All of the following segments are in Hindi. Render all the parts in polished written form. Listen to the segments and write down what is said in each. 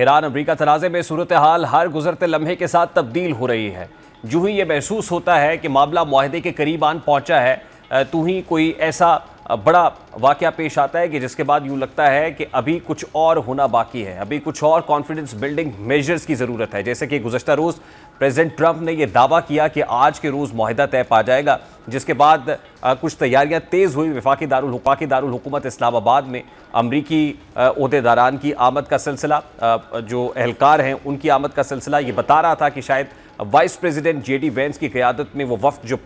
ईरान अमेरिका तनाज़े में सूरत हाल हर गुजरते लम्हे के साथ तब्दील हो रही है। यूं ही ये महसूस होता है कि मामला मुआहदे के करीब आन पहुंचा है, तू ही कोई ऐसा बड़ा वाक़या पेश आता है कि जिसके बाद यूं लगता है कि अभी कुछ और होना बाकी है, अभी कुछ और कॉन्फिडेंस बिल्डिंग मेजर्स की ज़रूरत है। जैसे कि गुज़श्ता रोज़ प्रेसिडेंट ट्रंप ने यह दावा किया कि आज के रोज़ मुआहदा तय पा जाएगा, जिसके बाद कुछ तैयारियां तेज़ हुई। वफाकी दारुल हुकूमत इस्लामाबाद में अमरीकी ओहदेदारान की आमद का सिलसिला, जो एहलकार हैं उनकी आमद का सिलसिला ये बता रहा था कि शायद वाइस प्रेसिडेंट JD वेंस की क़यादत में वो वफ़द जो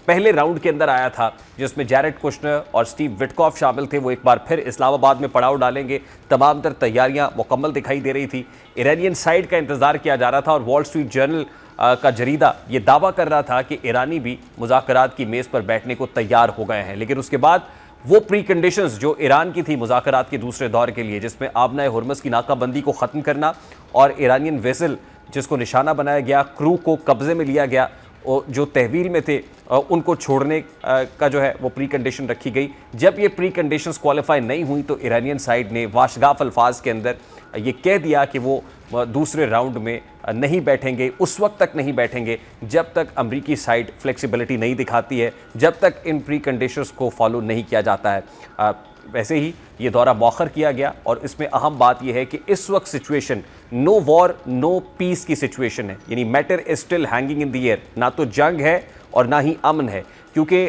पहले राउंड के अंदर आया था, जिसमें जैरेड कुशनर और स्टीव विटकॉफ शामिल थे, वो एक बार फिर इस्लामाबाद में पड़ाव डालेंगे। तमाम तर तैयारियां मुकम्मल दिखाई दे रही थी। ईरानियन साइड का इंतज़ार किया जा रहा था और वॉल स्ट्रीट जर्नल का जरीदा ये दावा कर रहा था कि ईरानी भी मुज़ाकरात की मेज़ पर बैठने को तैयार हो गए हैं। लेकिन उसके बाद वो प्री कंडीशंस जो ईरान की थी मुज़ाकरात के दूसरे दौर के लिए, जिसमें आबना हरमुज़ की नाकाबंदी को ख़त्म करना और ईरानियन वेसल जिसको निशाना बनाया गया, क्रू को कब्ज़े में लिया गया, जो तहवील में थे उनको छोड़ने का जो है वो प्री कंडीशन रखी गई। जब ये प्री कंडीशंस क्वालिफाई नहीं हुई तो ईरानियन साइड ने वाशगाफ अल्फाज के अंदर ये कह दिया कि वो दूसरे राउंड में नहीं बैठेंगे, उस वक्त तक नहीं बैठेंगे जब तक अमरीकी साइड फ्लेक्सिबिलिटी नहीं दिखाती है, जब तक इन प्री कंडीशंस को फॉलो नहीं किया जाता है। वैसे ही ये दौरा मौखर किया गया और इसमें अहम बात यह है कि इस वक्त situation no war no peace की सिचुएशन है, यानी matter is still hanging in the air. ना तो जंग है और ना ही अमन है, क्योंकि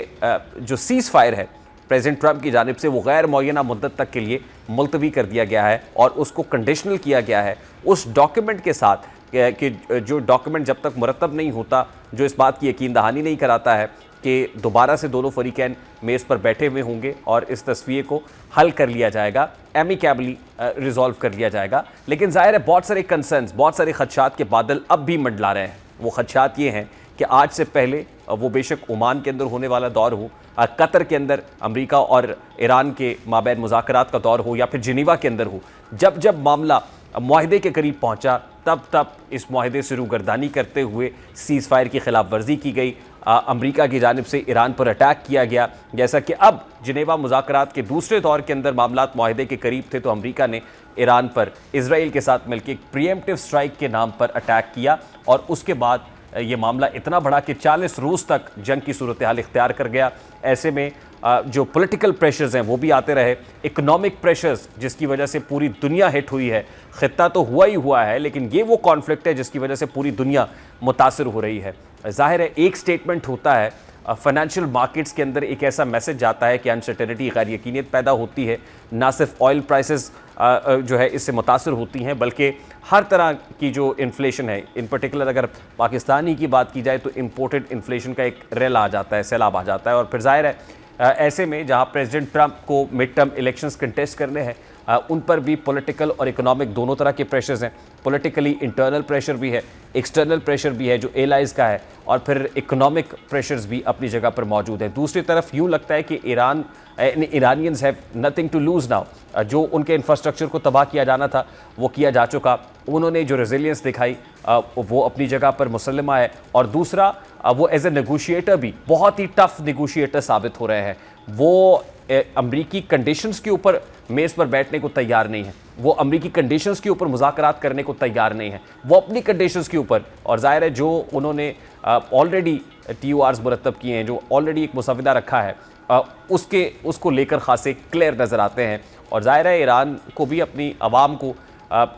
जो सीज़ फायर है प्रेसिडेंट ट्रंप की जानिब से वो गैर मुअय्यना मुद्दत तक के लिए मुलतवी कर दिया गया है और उसको कंडीशनल किया गया है उस डॉक्यूमेंट के साथ कि जो डॉक्यूमेंट जब तक मुरतब नहीं होता, जो इस बात की यकीन दहानी नहीं कराता है कि दोबारा से दोनों फरीकैन मेज़ पर बैठे हुए होंगे और इस तस्वीर को हल कर लिया जाएगा, एमिकेबली रिजॉल्व कर लिया जाएगा। लेकिन ज़ाहिर है बहुत सारे कंसर्न्स, बहुत सारे खदशात के बादल अब भी मंडला रहे हैं। वो खदशात ये हैं कि आज से पहले वो बेशक ओमान के अंदर होने वाला दौर हो, कतर के अंदर अमेरिका और ईरान के माबैन मुज़ाकरात का दौर हो, या फिर जिनीवा के अंदर हो, जब मामला मुआहदे के करीब पहुंचा तब इस मुआहदे से रूगर्दानी करते हुए सीज़ फायर की खिलाफ वर्जी की गई, अमेरिका की जानिब से ईरान पर अटैक किया गया। जैसा कि अब जिनेवा मुज़ाकरात के दूसरे दौर के अंदर मामलात मुआहदे के करीब थे तो अमेरिका ने ईरान पर इसराइल के साथ मिलकर एक प्रीएम्प्टिव स्ट्राइक के नाम पर अटैक किया और उसके बाद ये मामला इतना बढ़ा कि 40 रोज़ तक जंग की सूरत हाल इख्तियार कर गया। ऐसे में जो पॉलिटिकल प्रेशर्स हैं वो भी आते रहे, इकोनॉमिक प्रेशर्स जिसकी वजह से पूरी दुनिया हिट हुई है। ख़ित्ता तो हुआ ही हुआ है, लेकिन ये वो कॉन्फ्लिक्ट है जिसकी वजह से पूरी दुनिया मुतासिर हो रही है। ज़ाहिर है एक स्टेटमेंट होता है, फाइनेंशियल मार्केट्स के अंदर एक ऐसा मैसेज जाता है कि अनसर्टेनिटी, गैर यकीनियत पैदा होती है। ना सिर्फ ऑयल प्राइसेस जो है इससे मुतासर होती हैं, बल्कि हर तरह की जो इन्फ्लेशन है, इन पर्टिकुलर अगर पाकिस्तानी की बात की जाए तो इंपोर्टेड इन्फ्लेशन का एक रेल आ जाता है, सैलाब आ जाता है। और फिर ज़ाहिर है ऐसे में जहां प्रेसिडेंट ट्रंप को मिड टर्म इलेक्शंस कंटेस्ट करने हैं, उन पर भी पॉलिटिकल और इकोनॉमिक दोनों तरह के प्रेशर्स हैं। पॉलिटिकली इंटरनल प्रेशर भी है, एक्सटर्नल प्रेशर भी है जो एलाइज़ का है, और फिर इकोनॉमिक प्रेशर्स भी अपनी जगह पर मौजूद हैं। दूसरी तरफ यूँ लगता है कि Iranians have nothing to lose now. जो उनके इंफ्रास्ट्रक्चर को तबाह किया जाना था वो किया जा चुका, उन्होंने जो रेजिलियंस दिखाई वो अपनी जगह पर मुसल्लमा है। और दूसरा, वो एज ए नेगोशिएटर भी बहुत ही टफ नेगोशिएटर साबित हो रहे हैं। वो अमरीकी कंडीशंस के ऊपर मेज़ पर बैठने को तैयार नहीं है, वो अमरीकी कंडीशंस के ऊपर मुज़ाकरात करने को तैयार नहीं है, वो अपनी कंडीशंस के ऊपर। और ज़ाहिर है जो उन्होंने ऑलरेडी TORs मुरतब किए हैं, जो ऑलरेडी एक मुसविदा रखा है, उसको लेकर खासे क्लियर नज़र आते हैं। और ज़ाहिर है ईरान को भी अपनी आवाम को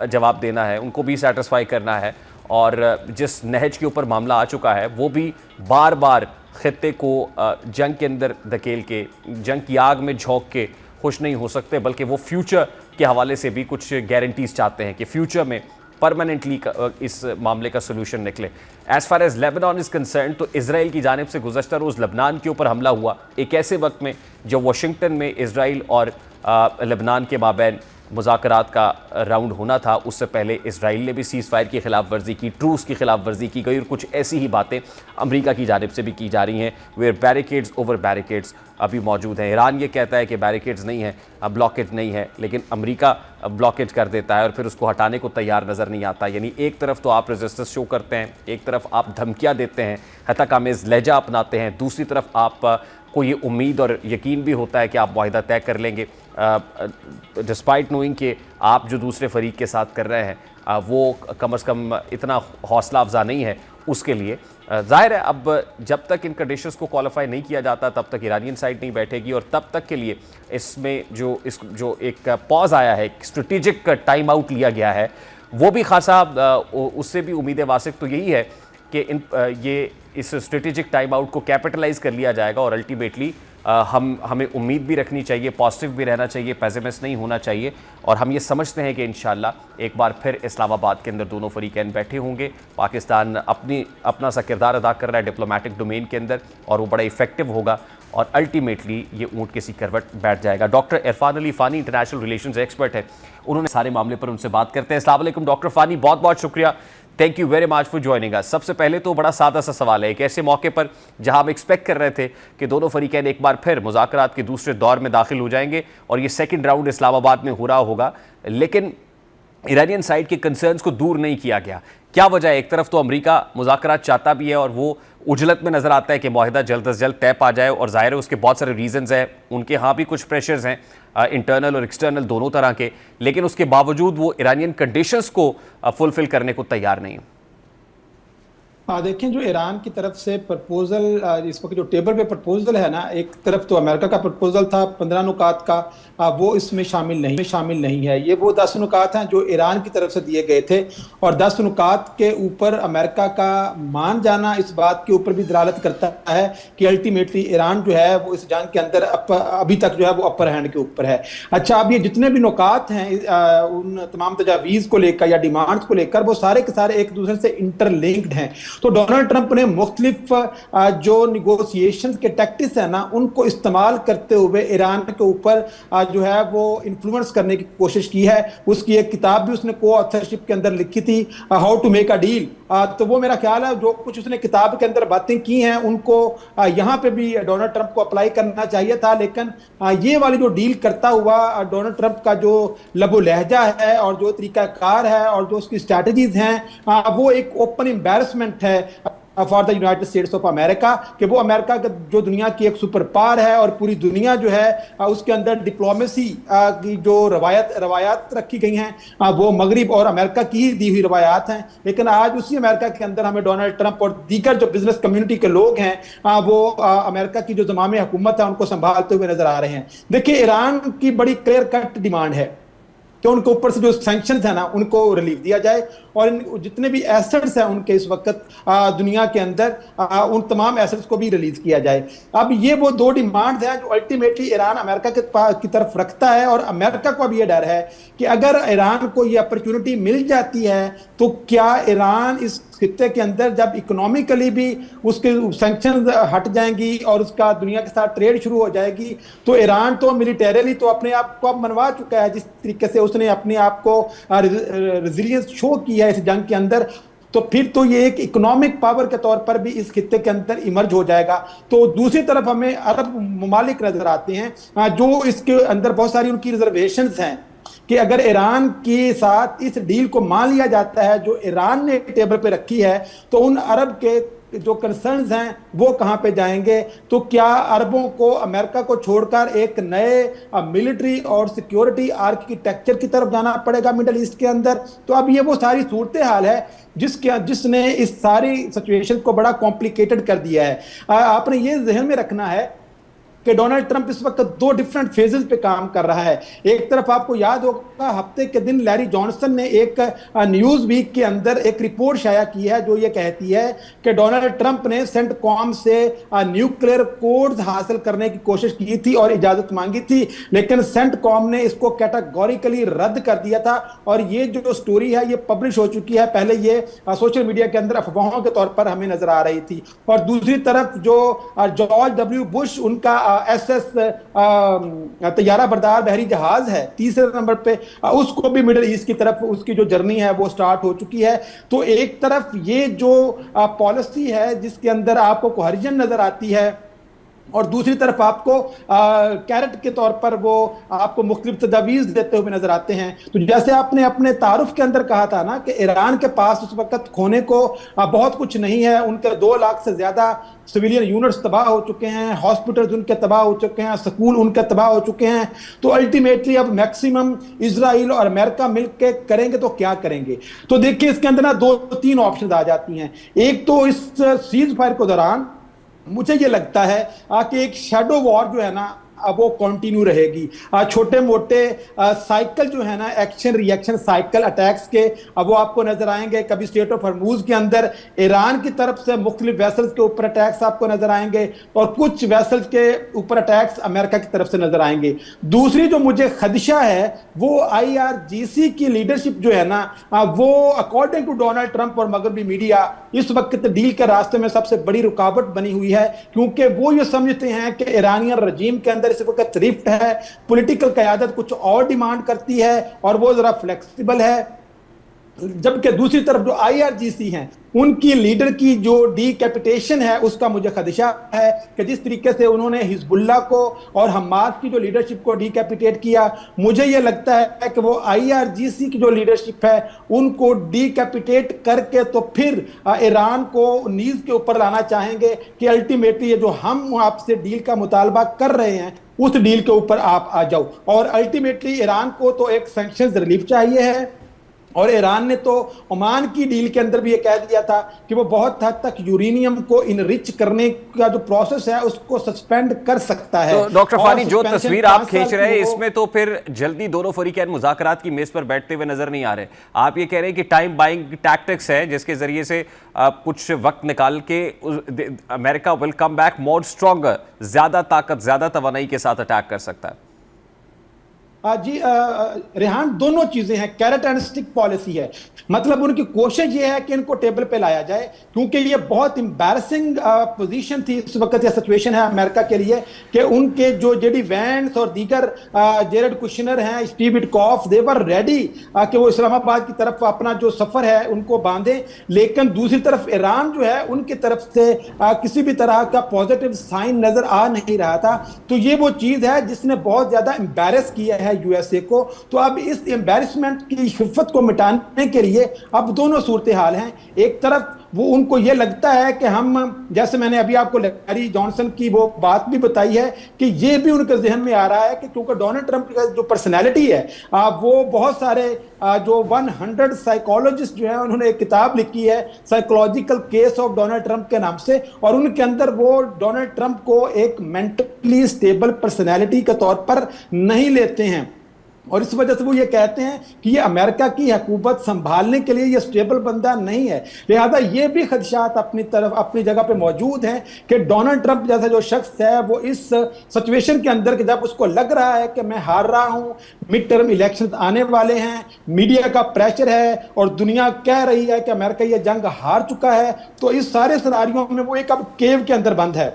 जवाब देना है, उनको भी सेटिस्फाई करना है। और जिस नहज के ऊपर मामला आ चुका है वो भी बार बार खित्ते को जंग के अंदर धकेल के, जंग की आग में झोंक के खुश नहीं हो सकते, बल्कि वो फ्यूचर के हवाले से भी कुछ गारंटीज चाहते हैं कि फ्यूचर में परमानेंटली इस मामले का सोल्यूशन निकले। As far as Lebanon is concern, तो इसराइल की जानिब से गुज़श्ता रोज़ लेबनान के ऊपर हमला हुआ, एक ऐसे वक्त में जब वाशिंगटन में इसराइल और लेबनान के माबैन मुज़ाकरात का राउंड होना था। उससे पहले इसराइल ने भी सीज़ फायर की खिलाफ वर्जी की, ट्रूस की खिलाफ वर्जी की गई, और कुछ ऐसी ही बातें अमेरिका की जानिब से भी की जा रही हैं, वेयर बैरिकेड्स ओवर बैरिकेड्स अभी मौजूद हैं। ईरान ये कहता है कि बैरिकेड्स नहीं है, ब्लॉकेज नहीं है, लेकिन अमेरिका ब्लॉकेज कर देता है और फिर उसको हटाने को तैयार नज़र नहीं आता। यानी एक तरफ तो आप रेजिस्टेंस शो करते हैं, एक तरफ आप धमकियाँ देते हैं, हतकामेज़ लहजा अपनाते हैं, दूसरी तरफ आप को ये उम्मीद और यकीन भी होता है कि आप मुआहिदा तय कर लेंगे। डिस्पाइट नोइंग कि आप जो दूसरे फरीक के साथ कर रहे हैं वो कम से कम इतना हौसला अफजा नहीं है उसके लिए। जाहिर है अब जब तक इन कंडीशंस को क्वालिफाई नहीं किया जाता तब तक ईरानियन साइड नहीं बैठेगी, और तब तक के लिए इसमें जो एक पॉज आया है, एक स्ट्रेटेजिक टाइम आउट लिया गया है, वो भी खासा उससे भी उम्मीद वासिक तो यही है कि ये इस स्ट्रेटेजिक टाइम आउट को कैपिटलाइज कर लिया जाएगा और अल्टीमेटली हमें उम्मीद भी रखनी चाहिए, पॉजिटिव भी रहना चाहिए, पेसिमिस्ट नहीं होना चाहिए। और हम ये समझते हैं कि इंशाल्लाह एक बार फिर इस्लामाबाद के अंदर दोनों फरीकैन बैठे होंगे। पाकिस्तान अपना सा किरदार अदा कर रहा है डिप्लोमेटिक डोमेन के अंदर और वो बड़ा इफेक्टिव होगा और अल्टीमेटली ये ऊँट किसी करवट बैठ जाएगा। Doctor Irfan Ali Fani international relations expert है, उन्होंने सारे मामले पर उनसे बात करते हैं। अस्सलाम वालेकुम डॉक्टर फ़ानी, बहुत बहुत शुक्रिया, thank you very much for joining us. सबसे पहले तो बड़ा सादा सा सवाल है, एक ऐसे मौके पर जहां हम एक्सपेक्ट कर रहे थे कि दोनों फरीकैन एक बार फिर मुज़ाकरात के दूसरे दौर में दाखिल हो जाएंगे और ये सेकंड राउंड इस्लामाबाद में हो रहा होगा, लेकिन ईरानियन साइड के कंसर्न्स को दूर नहीं किया गया। क्या वजह है? एक तरफ तो अमेरिका मुज़ाकरात चाहता भी है और वो उजलत में नज़र आता है कि मुआहिदा जल्द अज जल्द तय पा जाए, और ज़ाहिर है उसके बहुत सारे रीजंस हैं, उनके यहाँ भी कुछ प्रेशर्स हैं इंटरनल और एक्सटर्नल दोनों तरह के, लेकिन उसके बावजूद वो ईरानियन कंडीशंस को फुलफिल करने को तैयार नहीं। देखें, जो ईरान की तरफ से प्रपोजल इस वक्त जो टेबल पे प्रपोजल है ना, एक तरफ तो अमेरिका का प्रपोजल था 15 नुकात का, वो इसमें शामिल नहीं है। ये वो 10 नुकात हैं जो ईरान की तरफ से दिए गए थे, और 10 नुकात के ऊपर अमेरिका का मान जाना इस बात के ऊपर भी दलालत करता है कि अल्टीमेटली ईरान जो है वो इस जंग के अंदर अभी तक जो है वो अपर हैंड के ऊपर है। अच्छा, अब ये जितने भी नुकात हैं उन तमाम तजावीज़ को लेकर या डिमांड्स को लेकर, वो सारे के सारे एक दूसरे से इंटरलिंक्ड हैं। तो डोनाल्ड ट्रंप ने मुख्तलिफ जो निगोशिएशन के टैक्टिक्स है ना, उनको इस्तेमाल करते हुए ईरान के ऊपर जो है वो इन्फ्लुएंस करने की कोशिश की है। उसकी एक किताब भी उसने को ऑथरशिप के अंदर लिखी थी, how to make a deal. तो वो मेरा ख्याल है जो कुछ उसने किताब के अंदर बातें की हैं उनको यहाँ पे भी डोनाल्ड ट्रंप को अप्लाई करना चाहिए था, लेकिन ये वाली जो डील करता हुआ डोनाल्ड ट्रंप का जो लबो लहजा है और जो तरीकाकार है और जो उसकी स्ट्रैटेजीज हैं, वो एक ओपन एम्बैरसमेंट है for the United states of America, कि वो अमेरिका का जो दुनिया की एक सुपर पावर है और पूरी दुनिया जो है उसके अंदर डिप्लोमेसी की जो रवायात रखी गई हैं वो मगरिब और अमेरिका की ही दी हुई रवायात हैं। लेकिन आज उसी अमेरिका के अंदर हमें डोनाल्ड ट्रंप और दीगर जो बिजनेस कम्युनिटी के लोग हैं वो अमेरिका की जो ज़माम हुकूमत है उनको संभालते हुए नजर आ रहे हैं। देखिए, ईरान की बड़ी क्लियर कट डिमांड है कि उनके ऊपर से जो सैंक्शंस है ना उनको रिलीफ दिया जाए, और जितने भी एसेट्स हैं उनके इस वक्त दुनिया के अंदर उन तमाम एसेट्स को भी रिलीज किया जाए। अब ये वो दो डिमांड्स हैं जो अल्टीमेटली ईरान अमेरिका की तरफ रखता है, और अमेरिका को अब ये डर है कि अगर ईरान को ये अपॉर्चुनिटी मिल जाती है तो क्या ईरान इस खित्ते के अंदर जब इकोनॉमिकली भी उसके सैंक्शन हट जाएंगी और उसका दुनिया के साथ ट्रेड शुरू हो जाएगी, तो ईरान तो मिलिटरीली तो अपने आप को अब मनवा चुका है, जिस तरीके से उसने अपने आप को रेजिलियंस शो किया इस जंग के अंदर, तो फिर तो ये एक इकोनॉमिक पावर के तौर पर भी इस खित्ते के अंदर इमर्ज हो जाएगा। तो दूसरी तरफ हमें अरब ममालिक नजर आते हैं जो इसके अंदर बहुत सारी उनकी रिजर्वेशंस हैं कि अगर ईरान के साथ इस डील को मान लिया जाता है जो ईरान ने टेबल पे रखी है, तो उन अरब के जो कंसर्न्स हैं वो कहां पे जाएंगे। तो क्या अरबों को अमेरिका को छोड़कर एक नए मिलिट्री और सिक्योरिटी आर्किटेक्चर की तरफ जाना पड़ेगा मिडल ईस्ट के अंदर? तो अब ये वो सारी सूरत हाल है जिसने इस सारी सिचुएशन को बड़ा कॉम्प्लिकेटेड कर दिया है। आपने ये जहन में रखना है कि डोनाल्ड ट्रंप इस वक्त दो डिफरेंट फेजेस पे काम कर रहा है। एक तरफ आपको याद होगा हफ्ते के दिन लैरी जॉनसन ने एक न्यूज वीक के अंदर एक रिपोर्ट शाया की है जो ये कहती है कि डोनाल्ड ट्रंप ने सेंटकॉम से न्यूक्लियर कोड्स हासिल करने की कोशिश की थी और इजाजत मांगी थी, लेकिन सेंटकॉम ने इसको कैटेगोरिकली रद्द कर दिया था, और ये जो स्टोरी है ये पब्लिश हो चुकी है। पहले ये सोशल मीडिया के अंदर अफवाहों के तौर पर हमें नजर आ रही थी। और दूसरी तरफ जो जॉर्ज डब्ल्यू बुश उनका SS तैयारा बरदार बहरी जहाज है तीसरे नंबर पे, उसको भी मिडिल ईस्ट की तरफ उसकी जो जर्नी है वो स्टार्ट हो चुकी है। तो एक तरफ ये जो पॉलिसी है जिसके अंदर आपको कोहर्जन नजर आती है और दूसरी तरफ आपको कैरेट के तौर पर वो आपको मुख्तलिफ तजावीज़ देते हुए नजर आते हैं। तो जैसे आपने अपने तारुफ के अंदर कहा था ना कि ईरान के पास उस वक्त खोने को बहुत कुछ नहीं है, उनके 2 लाख से ज़्यादा सिविलियन यूनिट्स तबाह हो चुके हैं, हॉस्पिटल्स उनके तबाह हो चुके हैं, स्कूल उनके तबाह हो चुके हैं। तो अल्टीमेटली अब मैक्सिमम इजराइल और अमेरिका मिलकर करेंगे तो क्या करेंगे? तो देखिए इसके अंदर ना 2-3 ऑप्शन आ जाती हैं। एक तो इस सीज फायर के दौरान मुझे ये लगता है कि एक शैडो वॉर जो है ना अब वो कंटिन्यू रहेगी। छोटे मोटे साइकिल जो है ना, एक्शन रिएक्शन साइकिल अटैक्स के, अब वो आपको नजर आएंगे। कभी स्टेट ऑफ हॉर्मुज के अंदर ईरान की तरफ से मुख्तलिफ वेसल्स के ऊपर अटैक्स आपको नजर आएंगे और कुछ वेसल्स के ऊपर अटैक्स अमेरिका की तरफ से नजर आएंगे। दूसरी जो मुझे खदशा है वो IRGC की लीडरशिप जो है ना, वो अकॉर्डिंग टू डोनाल्ड ट्रंप और मगरबी मीडिया इस वक्त डील के रास्ते में सबसे बड़ी रुकावट बनी हुई है, क्योंकि वो ये समझते हैं कि ईरानियन रजीम के अंदर इस वक्त रिफ्ट है, पॉलिटिकल क़यादत कुछ और डिमांड करती है और वो जरा फ्लेक्सिबल है। जबकि दूसरी तरफ जो IRGC हैं उनकी लीडर की जो डीकैपिटेशन है उसका मुझे खदशा है कि जिस तरीके से उन्होंने हिजबुल्लाह को और हमास की जो लीडरशिप को डीकैपिटेट किया, मुझे ये लगता है कि वो IRGC की जो लीडरशिप है उनको डीकैपिटेट करके तो फिर ईरान को नीज के ऊपर लाना चाहेंगे कि अल्टीमेटली ये जो हम आपसे डील का मुतालबा कर रहे हैं उस डील के ऊपर आप आ जाओ। और अल्टीमेटली ईरान को तो एक सैंक्शंस रिलीफ चाहिए है और ईरान ने तो ओमान की डील के अंदर भी ये कह दिया था कि वो बहुत हद तक यूरेनियम को इनरिच करने का जो प्रोसेस है उसको सस्पेंड कर सकता है। तो डॉक्टर फानी, जो तस्वीर आप खींच रहे हैं इसमें तो फिर जल्दी दोनों फरीकैन मुज़ाकरात की मेज पर बैठते हुए नजर नहीं आ रहे। आप ये कह रहे हैं कि टाइम बाइंग टैक्टिक्स है जिसके जरिए से कुछ वक्त निकाल के America will come back more stronger, ज्यादा ताकत ज्यादा तवानाई के साथ अटैक कर सकता है। जी रेहान, दोनों चीजें हैं, कैरेट एंड स्टिक पॉलिसी है। मतलब उनकी कोशिश ये है कि इनको टेबल पे लाया जाए, क्योंकि ये बहुत एम्बैरसिंग पोजीशन थी इस वक्त, यह सिचुएशन है अमेरिका के लिए कि उनके जो जेडी वैंस और दीगर जेरेड कुशनर हैं, Steve Witkoff, they were ready कि वो इस्लामाबाद की तरफ अपना जो सफर है उनको बांधें। लेकिन दूसरी तरफ ईरान जो है उनकी तरफ से किसी भी तरह का पॉजिटिव साइन नजर आ नहीं रहा था। तो ये वो चीज है जिसने बहुत ज्यादा एम्बैरस किया है USA को। तो अब इस एम्बैरसमेंट की शिफत को मिटाने के लिए अब दोनों सूरत हाल हैं। एक तरफ वो उनको ये लगता है कि हम, जैसे मैंने अभी आपको लैरी जॉनसन की वो बात भी बताई है कि ये भी उनके जहन में आ रहा है कि क्योंकि डोनाल्ड ट्रंप का जो पर्सनैलिटी है वो बहुत सारे जो 100 साइकोलॉजिस्ट जो है उन्होंने एक किताब लिखी है psychological case of Donald Trump के नाम से, और उनके अंदर वो डोनाल्ड ट्रंप को एक मेंटली स्टेबल पर्सनैलिटी के तौर पर नहीं लेते हैं। और इस वजह से वो ये कहते हैं कि ये अमेरिका की हुकूमत संभालने के लिए ये स्टेबल बंदा नहीं है। लिहाजा ये भी खदशात अपनी जगह पे मौजूद हैं कि डोनाल्ड ट्रंप जैसा जो शख्स है वो इस सिचुएशन के अंदर कि जब उसको लग रहा है कि मैं हार रहा हूँ, मिड टर्म इलेक्शन आने वाले हैं, मीडिया का प्रेशर है और दुनिया कह रही है कि अमेरिका ये जंग हार चुका है, तो इस सारे सिनारियों में वो एक अब केव के अंदर बंद है।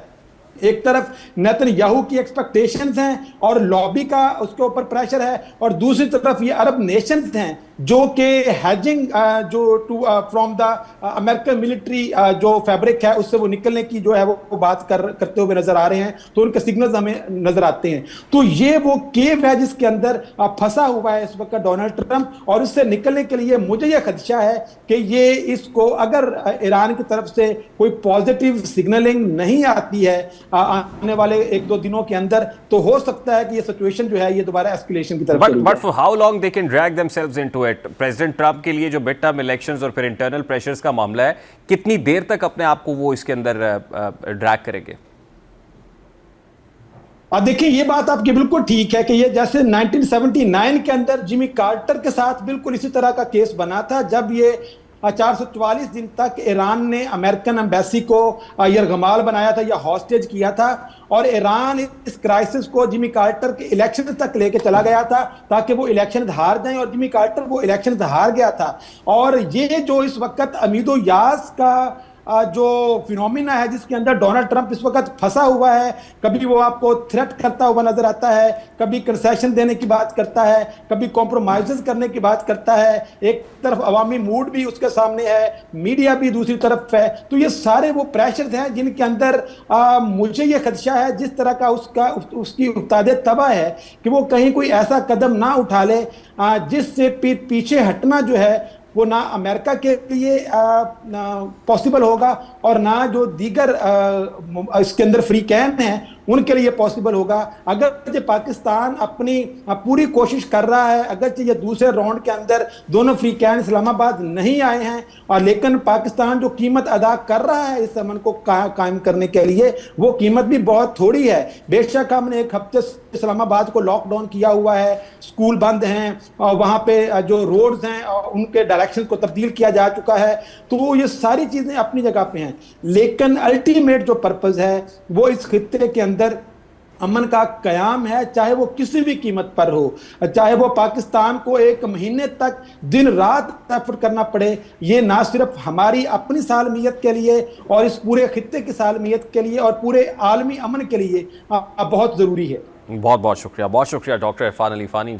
एक तरफ नेतन्याहू की एक्सपेक्टेशंस हैं और लॉबी का उसके ऊपर प्रेशर है, और दूसरी तरफ ये अरब नेशंस हैं जो कि हैजिंग जो to from the American military जो फैब्रिक है उससे वो निकलने की जो है वो बात करते हुए नजर आ रहे हैं। तो उनके सिग्नल्स हमें नजर आते हैं। तो ये वो केव है जिसके अंदर फंसा हुआ है इस वक्त डोनाल्ड ट्रंप, और इससे निकलने के लिए मुझे यह खदशा है कि ये इसको अगर ईरान की तरफ से कोई पॉजिटिव सिग्नलिंग नहीं आती है आने वाले 1-2 दिनों के अंदर, तो हो सकता है कि ये सिचुएशन जो है ये दोबारा एस्केलेशन की तरफ but for how long they can drag themselves into it? President Trump के लिए जो मिड टर्म इलेक्शंस और फिर इंटरनल प्रेशर्स का मामला है, कितनी देर तक अपने आप को वो इसके अंदर ड्रैग करेंगे? देखिए ये बात आपकी बिल्कुल ठीक है कि ये जैसे 1979 के अंदर जिमी कार्टर के साथ बिल्कुल इसी तरह का केस बना था, जब ये 444 दिन तक ईरान ने अमेरिकन एम्बेसी को यरगमाल बनाया था या हॉस्टेज किया था, और ईरान इस क्राइसिस को जिमी कार्टर के इलेक्शन तक लेके चला गया था ताकि वो इलेक्शन हार जाएं, और जिमी कार्टर वो इलेक्शन हार गया था। और ये जो इस वक्त अमीदो यास का जो फिनोमिना है जिसके अंदर डोनाल्ड ट्रंप इस वक्त फंसा हुआ है, कभी वो आपको थ्रेट करता हुआ नजर आता है, कभी कंसेशन देने की बात करता है, कभी कॉम्प्रोमाइजेस करने की बात करता है, एक तरफ अवामी मूड भी उसके सामने है, मीडिया भी दूसरी तरफ है। तो ये सारे वो प्रेशर्स हैं जिनके अंदर मुझे ये खदशा है जिस तरह का उसकी उस्ताद तबा है कि वो कहीं कोई ऐसा कदम ना उठा ले जिससे पीछे हटना जो है वो ना अमेरिका के लिए पॉसिबल होगा और ना जो दीगर इसके अंदर फ्री कैंप हैं उनके लिए पॉसिबल होगा। अगर ये पाकिस्तान अपनी पूरी कोशिश कर रहा है, अगर ये दूसरे राउंड के अंदर दोनों फ्री कैंप इस्लामाबाद नहीं आए हैं, और लेकिन पाकिस्तान जो कीमत अदा कर रहा है इस अमन को कायम करने के लिए, वो कीमत भी बहुत थोड़ी है। बेशक हमने एक हफ्ते से इस्लामाबाद को लॉकडाउन किया हुआ है, स्कूल बंद हैं और वहाँ पे जो रोड्स हैं उनके डायरेक्शन को तब्दील किया जा चुका है, तो ये सारी चीज़ें अपनी जगह पे हैं। लेकिन अल्टीमेट जो पर्पज़ है वो इस खित्ते के अंदर अमन का कयाम है, चाहे वो किसी भी कीमत पर हो, चाहे वो पाकिस्तान को 1 महीने तक दिन रात एफर्ट करना पड़े। ये ना सिर्फ हमारी अपनी सालमियत के लिए और इस पूरे खित्ते की सालमियत के लिए और पूरे आलमी अमन के लिए बहुत ज़रूरी है। बहुत बहुत शुक्रिया डॉक्टर इरफान अली फ़ानी।